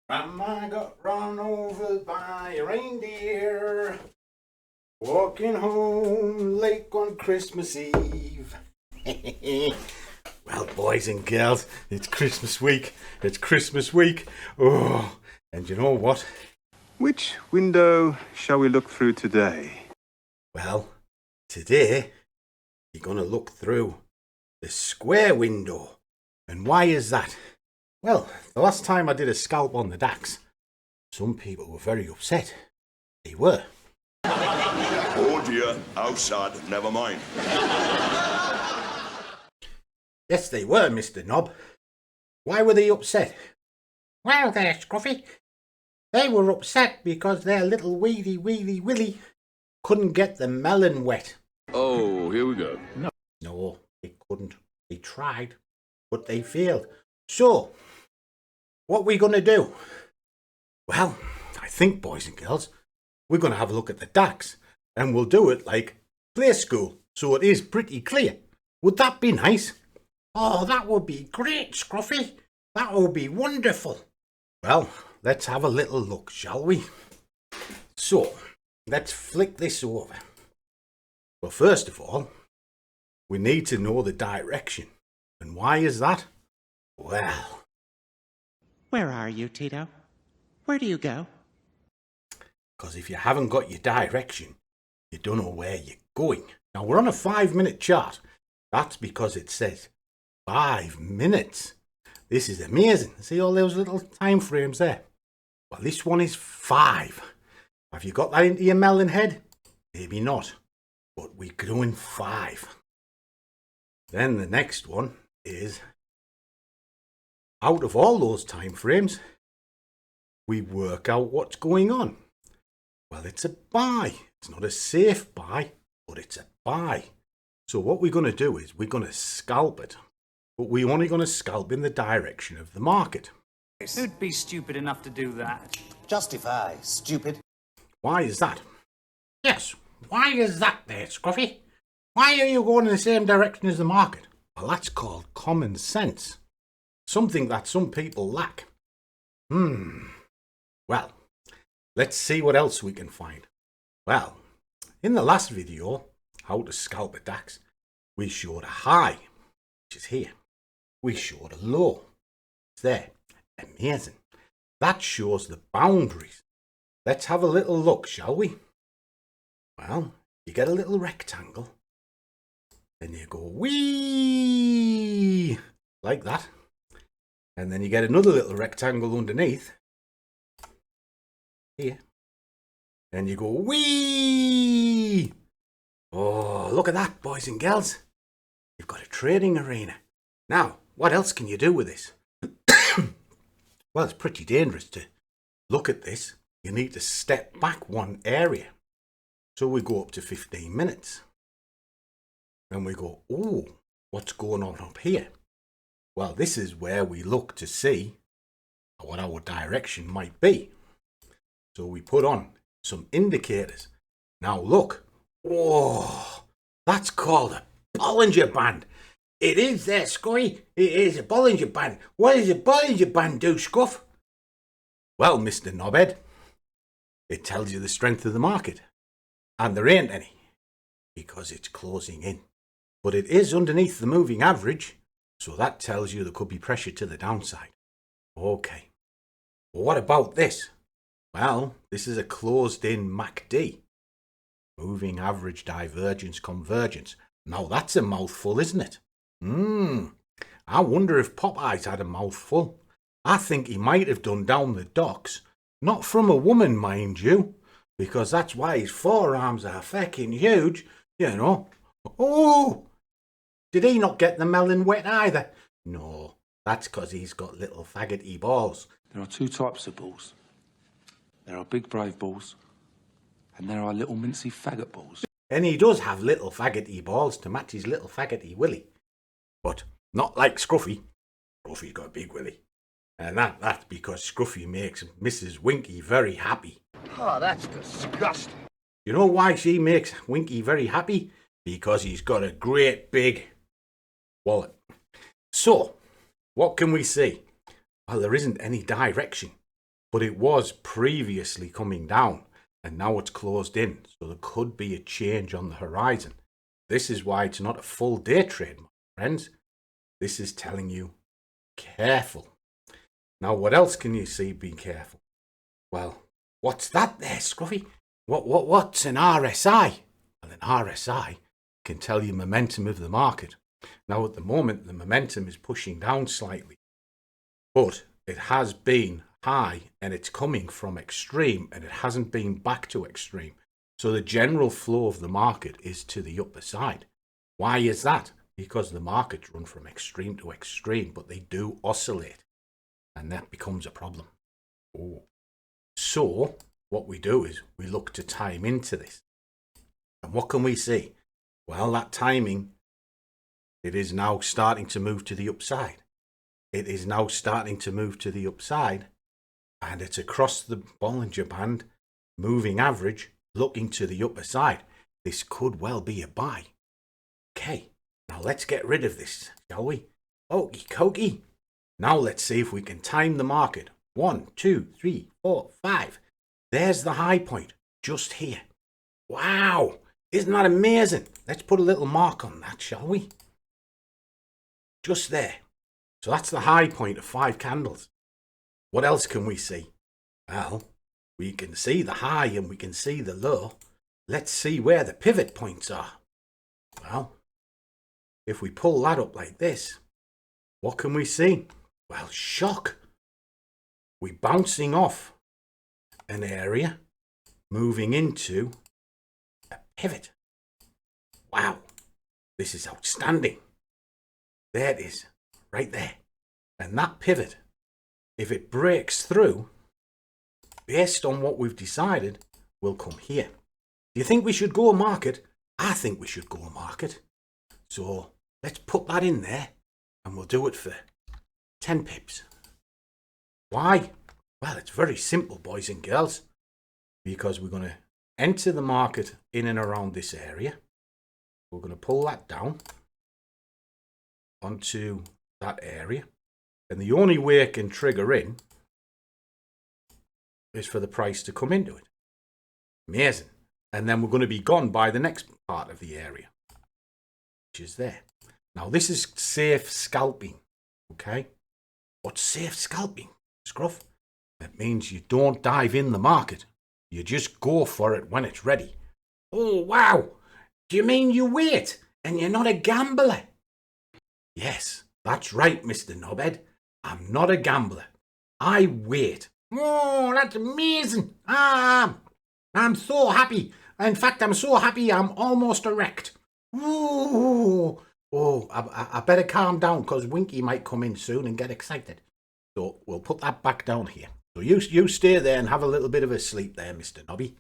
Grandma got run over by a reindeer, walking home late on Christmas Eve. Well, boys and girls, it's Christmas week. It's Christmas week. Oh, and you know what? Which window shall we look through today? Well, today you're going to look through the square window. And why is that? Well, the last time I did a scalp on the DAX, some people were very upset. They were. Oh dear, how sad, never mind. Yes, they were, Mr. Knob. Why were they upset? Well there, Scruffy. They were upset because their little weedy willy Couldn't get the melon wet. Oh, here we go. No, they couldn't. They tried, but they failed. So, what are we going to do? Well, I think, boys and girls, we're going to have a look at the DAX, and we'll do it like play school, so it is pretty clear. Would that be nice? Oh, that would be great, Scruffy. That would be wonderful. Well, let's have a little look, shall we? So, let's flick this over. Well, first of all, we need to know the direction. And why is that? Well, Where are you, Tito? Where do you go? because if you haven't got your direction, you don't know where you're going. Now, we're on a 5-minute chart. That's because it says 5 minutes. This is amazing. See all those little time frames there? Well, this one is 5. Have you got that into your melon head? Maybe not, but we're doing 5. Then the next one is, out of all those time frames, we work out what's going on. Well, it's a buy. It's not a safe buy, but it's a buy. So what we're going to do is we're going to scalp it, but we're only going to scalp in the direction of the market. Who'd be stupid enough to do that? Justify, stupid. Why is that? Yes, why is that there, Scruffy? Why are you going in the same direction as the market? Well, that's called common sense. Something that some people lack. Well, let's see what else we can find. Well, in the last video, how to scalp a DAX, we showed a high, which is here. We showed a low. It's there. Amazing. That shows the boundaries. Let's have a little look, shall we? Well, you get a little rectangle. Then you go wee like that. And then you get another little rectangle underneath. Here. And you go wee. Oh, look at that, boys and girls. You've got a trading arena. Now, what else can you do with this? Well, it's pretty dangerous to look at this. You need to step back one area. So we go up to 15 minutes. And we go, oh, what's going on up here? Well, this is where we look to see what our direction might be. So we put on some indicators. Now look. Oh, that's called a Bollinger Band. It is there, Scruffy. It is a Bollinger Band. What does a Bollinger Band do, Scruff? Well, Mr. Knobhead, it tells you the strength of the market. And there ain't any, because it's closing in. But it is underneath the moving average, so that tells you there could be pressure to the downside. Okay. Well, what about this? Well, this is a closed-in MACD. Moving average divergence convergence. Now that's a mouthful, isn't it? I wonder if Popeye's had a mouthful. I think he might have done down the docks. Not from a woman, mind you, because that's why his forearms are fucking huge, you know. Oh! Did he not get the melon wet either? No, that's because he's got little faggoty balls. There are 2 types of balls. There are big brave balls, and there are little mincy faggot balls. And he does have little faggoty balls to match his little faggoty willy. But not like Scruffy. Scruffy's got a big willy. And that's because Scruffy makes Mrs. Winky very happy. Oh, that's disgusting. You know why she makes Winky very happy? Because he's got a great big wallet. So, what can we see? Well, there isn't any direction. but it was previously coming down and now it's closed in. So there could be a change on the horizon. This is why it's not a full day trade, my friends. This is telling you, careful. Now, what else can you see? Be careful. Well, what's that there, Scruffy? What's an RSI? Well, an RSI can tell you momentum of the market. Now, at the moment, the momentum is pushing down slightly, but it has been high and it's coming from extreme and it hasn't been back to extreme. So the general flow of the market is to the upper side. Why is that? Because the markets run from extreme to extreme, but they do oscillate, and that becomes a problem. Oh. So what we do is we look to time into this. And what can we see? Well, that timing, it is now starting to move to the upside. It is now starting to move to the upside, and it's across the Bollinger Band moving average looking to the upper side. This could well be a buy. Okay, now let's get rid of this, shall we? Okie dokie. Now let's see if we can time the market. 1, 2, 3, 4, 5. There's the high point, just here. Wow, isn't that amazing? Let's put a little mark on that, shall we? Just there. So that's the high point of 5 candles. What else can we see? Well, we can see the high and we can see the low. Let's see where the pivot points are. Well, if we pull that up like this, what can we see? Well, shock. We're bouncing off an area, moving into a pivot. Wow, this is outstanding. There it is, right there. And that pivot, if it breaks through, based on what we've decided, will come here. Do you think we should go market? I think we should go market. So let's put that in there and we'll do it for 10 pips. Why? Well, it's very simple, boys and girls, because we're going to enter the market in and around this area. We're going to pull that down onto that area. And the only way it can trigger in is for the price to come into it. Amazing. And then we're going to be gone by the next part of the area, which is there. Now, this is safe scalping. Okay? What's safe scalping, Scruff? It means you don't dive in the market. You just go for it when it's ready. Oh, wow. Do you mean you wait and you're not a gambler? Yes, that's right, Mr. Knobhead. I'm not a gambler. I wait. Oh, that's amazing. I'm so happy. In fact, I'm so happy I'm almost erect. Ooh. Oh, I better calm down because Winky might come in soon and get excited. So we'll put that back down here. So you stay there and have a little bit of a sleep there, Mr. Nobby.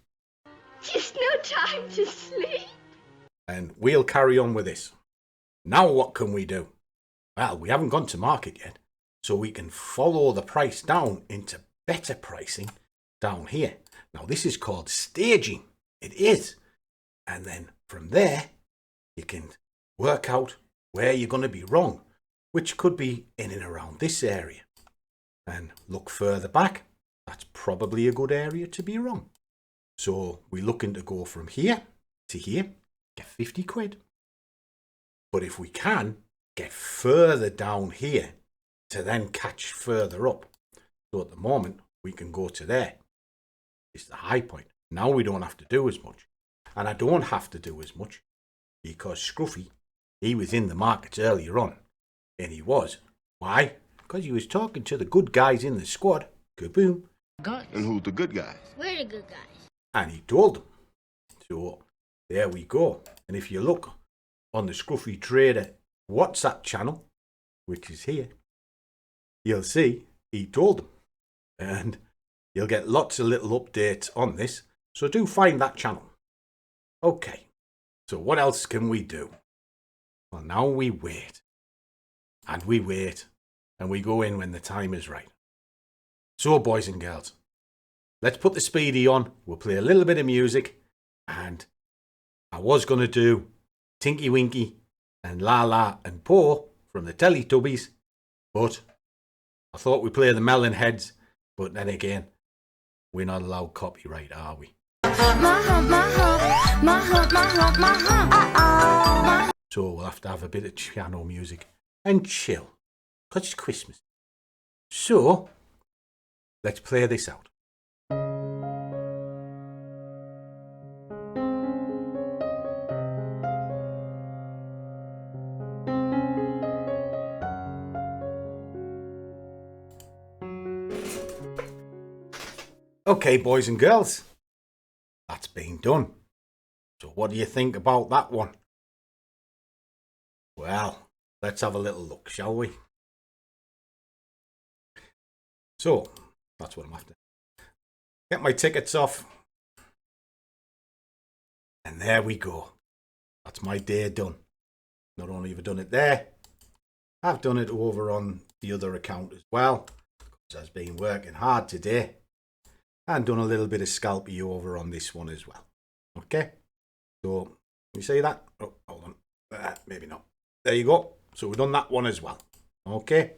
Just no time to sleep. And we'll carry on with this. Now what can we do? Well, we haven't gone to market yet. So we can follow the price down into better pricing down here. Now this is called staging. It is. And then from there, you can work out where you're going to be wrong, which could be in and around this area. And look further back, that's probably a good area to be wrong. So we're looking to go from here to here, get 50 quid. But if we can, get further down here to then catch further up. So at the moment, we can go to there. It's the high point. Now we don't have to do as much. And I don't have to do as much because Scruffy, he was in the markets earlier on. And he was. Why? Because he was talking to the good guys in the squad. Kaboom. And who's the good guys? We're the good guys. And he told them. So there we go. And if you look on the Scruffy Trader WhatsApp channel, which is here, you'll see he told them. And you'll get lots of little updates on this. So do find that channel. Okay. So what else can we do? Well, now we wait. And we wait. And we go in when the time is right. So, boys and girls, let's put the speedy on. We'll play a little bit of music. And I was going to do Tinky Winky and La La and Po from the Teletubbies. But I thought we'd play the Melon Heads. But then again, We're not allowed copyright, are we? So we'll have to have a bit of piano music and chill, because it's Christmas. So, let's play this out. Okay, boys and girls, that's been done. So what do you think about that one? Well, let's have a little look, shall we? So, that's what I'm after. Get my tickets off. And there we go. That's my day done. Not only have I done it there, I've done it over on the other account as well, because I've been working hard today. And done a little bit of scalping over on this one as well. Okay, so you see that? Oh, hold on, maybe not. There you go. So we've done that one as well. Okay,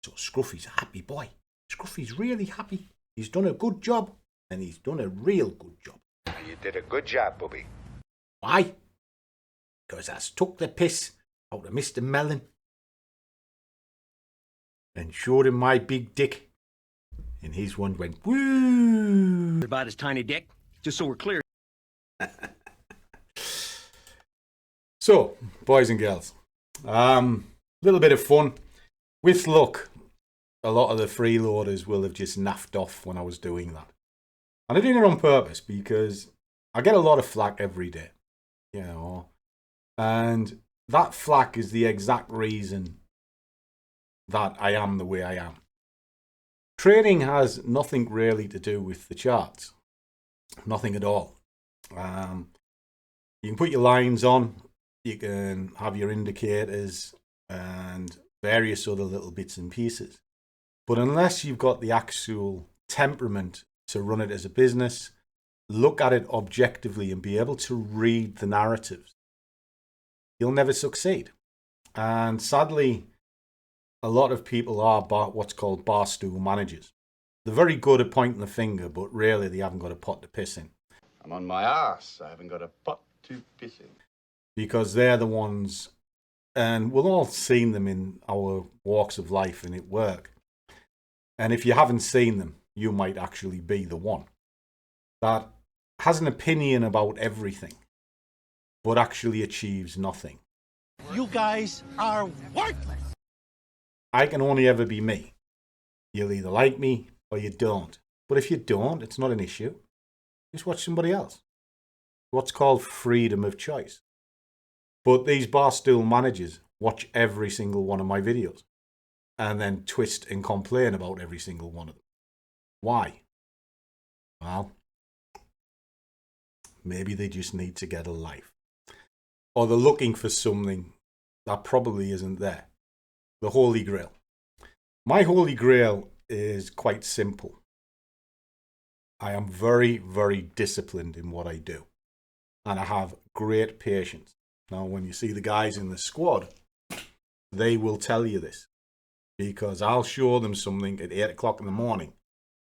so Scruffy's a happy boy. Scruffy's really happy. He's done a good job, and he's done a real good job. You did a good job, Bobby. Why? Because I took the piss out of Mr. Melon and showed him my big dick. And his one went, woo! About his tiny dick, just so we're clear. So, boys and girls, little bit of fun. With luck, a lot of the freeloaders will have just naffed off when I was doing that. And I did it on purpose because I get a lot of flack every day, you know. And that flack is the exact reason that I am the way I am. Trading has nothing really to do with the charts. Nothing at all. You can put your lines on. You can have your indicators and various other little bits and pieces. But unless you've got the actual temperament to run it as a business, look at it objectively and be able to read the narratives, you'll never succeed. And sadly, a lot of people are what's called barstool managers. They're very good at pointing the finger, but really they haven't got a pot to piss in. I'm on my ass. I haven't got a pot to piss in. Because they're the ones, and we've all seen them in our walks of life and at work. And if you haven't seen them, you might actually be the one that has an opinion about everything, but actually achieves nothing. You guys are worthless. I can only ever be me. You'll either like me or you don't. But if you don't, it's not an issue. Just watch somebody else. What's called freedom of choice. But these barstool managers watch every single one of my videos and then twist and complain about every single one of them. Why? Well, maybe they just need to get a life. Or they're looking for something that probably isn't there. The Holy Grail. My Holy Grail is quite simple. I am very, very disciplined in what I do. And I have great patience. Now, when you see the guys in the squad, they will tell you this. Because I'll show them something at 8 o'clock in the morning.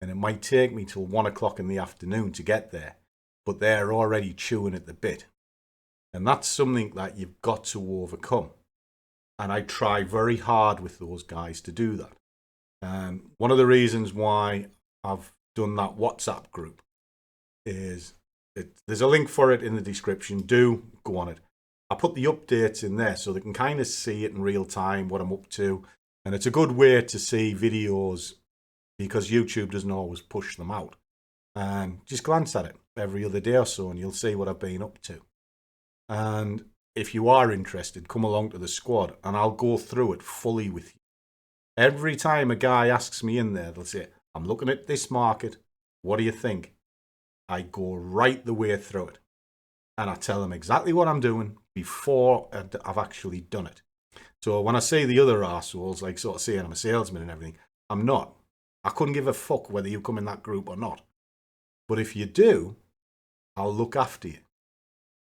And it might take me till 1 o'clock in the afternoon to get there. But they're already chewing at the bit. And that's something that you've got to overcome. And I try very hard with those guys to do that. And one of the reasons why I've done that WhatsApp group is there's a link for it in the description. Do go on it. I put the updates in there so they can kind of see it in real time, what I'm up to. And it's a good way to see videos because YouTube doesn't always push them out. And just glance at it every other day or so and you'll see what I've been up to. And if you are interested, come along to the squad and I'll go through it fully with you. Every time a guy asks me in there, they'll say, I'm looking at this market. What do you think? I go right the way through it. And I tell them exactly what I'm doing before I've actually done it. So when I see the other arseholes, like sort of saying I'm a salesman and everything, I'm not. I couldn't give a fuck whether you come in that group or not. But if you do, I'll look after you.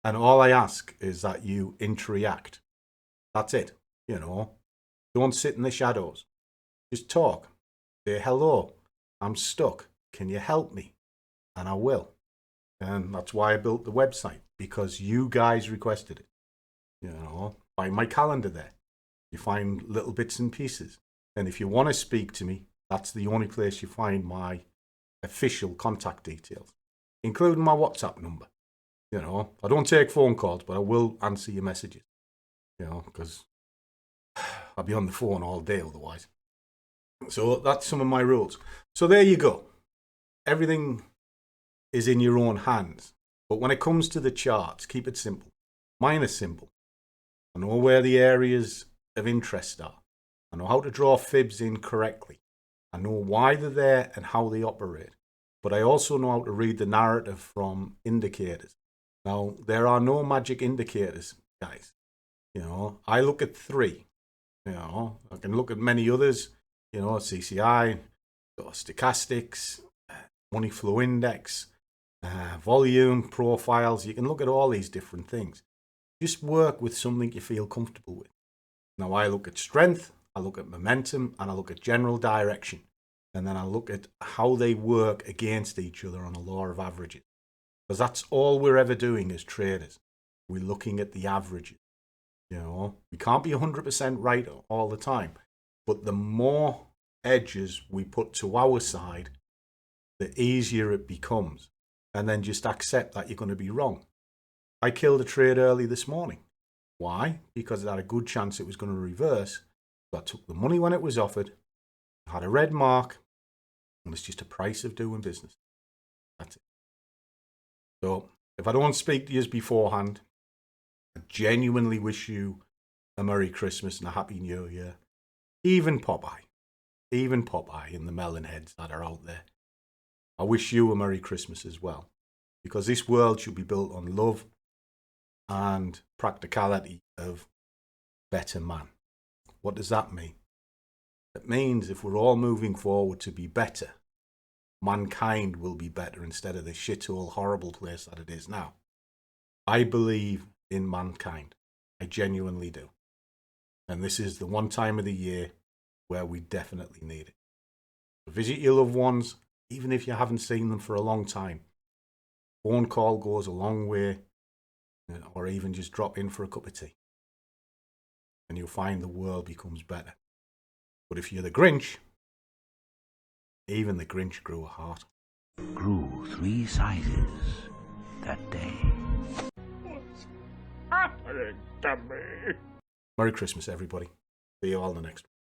And all I ask is that you interact. That's it. You know, don't sit in the shadows. Just talk. Say, hello, I'm stuck. Can you help me? and I will. And that's why I built the website, because you guys requested it. You know, find my calendar there. You find little bits and pieces. And if you want to speak to me, that's the only place you find my official contact details, including my WhatsApp number. You know, I don't take phone calls, but I will answer your messages. You know, because I'll be on the phone all day otherwise. So that's some of my rules. So there you go. Everything is in your own hands. But when it comes to the charts, keep it simple. Mine is simple. I know where the areas of interest are. I know how to draw fibs in correctly. I know why they're there and how they operate. But I also know how to read the narrative from indicators. Now, there are no magic indicators, guys. You know, I look at 3. You know, I can look at many others. You know, CCI, stochastics, money flow index, volume, profiles. You can look at all these different things. Just work with something you feel comfortable with. Now, I look at strength, I look at momentum, and I look at general direction. And then I look at how they work against each other on a law of averages. Because that's all we're ever doing as traders. We're looking at the averages. You know, we can't be 100% right all the time. But the more edges we put to our side, the easier it becomes. And then just accept that you're going to be wrong. I killed a trade early this morning. Why? Because it had a good chance it was going to reverse. So I took the money when it was offered, had a red mark, and it's just a price of doing business. That's it. So if I don't speak to you beforehand, I genuinely wish you a Merry Christmas and a Happy New Year. Even Popeye and the melon heads that are out there. I wish you a Merry Christmas as well. Because this world should be built on love and practicality of better man. What does that mean? It means if we're all moving forward to be better, mankind will be better instead of the shithole, horrible place that it is now. I believe in mankind. I genuinely do. And this is the one time of the year where we definitely need it. Visit your loved ones, even if you haven't seen them for a long time. Phone call goes a long way, or even just drop in for a cup of tea. And you'll find the world becomes better. But if you're the Grinch, even the Grinch grew a heart. Grew 3 sizes that day. What's happening to me? Merry Christmas, everybody. See you all in the next one.